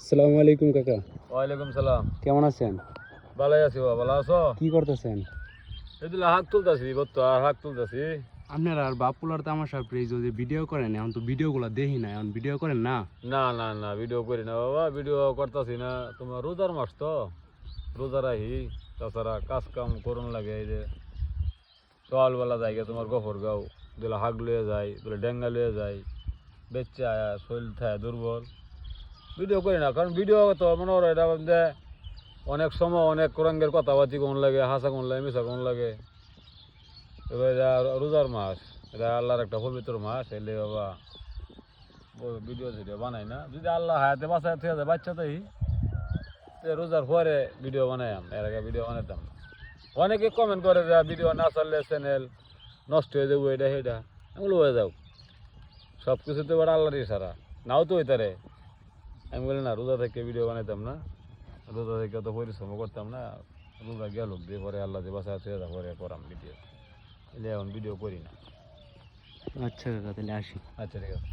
আসসালামু আলাইকুম কাকা। ওয়ালাইকুম সালাম। কেমন আছেন? ভালো আছি বাবা, ভালো আছো? কি করতেছেন? এই দিলে হাঁক তুলতাছি, বুঝছো? আর হাঁক তুলতাছি। আপনারা আর বাপুলার তামাশার পেজ যদি ভিডিও করেন, এখন তো ভিডিওগুলো দেখি না, এখন ভিডিও করেন না? না না না, ভিডিও করি না বাবা, ভিডিও করতেছি না। তোমার রোজার মাস তো, রোজা রাহি। তাছাড়া কাজ কাম করুন লাগে। এই যে সকালবেলা যাই তোমার গফর গাও, দিলে হাঁক লয়ে যায়, দিলে ডেঙ্গা লয়ে যায়, বেচে আয়া শরীর থাকে দুর্বল। ভিডিও করি না, কারণ ভিডিও তো মনে হয় এটা যে অনেক সময় অনেক রঙের কথাবার্তি কোন লাগে, হাসা কোন লাগে, মিশা কোন লাগে। এবার এটা রোজার মাস, এটা আল্লাহর একটা পবিত্র মাস, এলে বাবা ভিডিও টিডিও বানাই না। যদি আল্লাহ হায়াতে বাঁচায় থেকে যায় বাচ্চা তাই রোজার পরে ভিডিও বানাইম, এর আগে ভিডিও বানাইতাম না। অনেকে কমেন্ট করে যে ভিডিও না চাললে চ্যানেল নষ্ট হয়ে যাবো, এটা সেটা। এগুলো হয়ে যাও, সব কিছু তো এবার আল্লাহর ইশারা, নাও তো হইতারে। আমি বলি না, রোজা থেকে ভিডিও বানাইতাম না, রোজা থেকে তো পরিশ্রম করতাম না। রোজা গেল দিয়ে পরে আল্লাহ যে বাসায় থেকে যায় পরে করাম ভিডিও, এলে এখন ভিডিও করি না। আচ্ছা কাকা, তাহলে আসি। আচ্ছা, ঠিক আছে।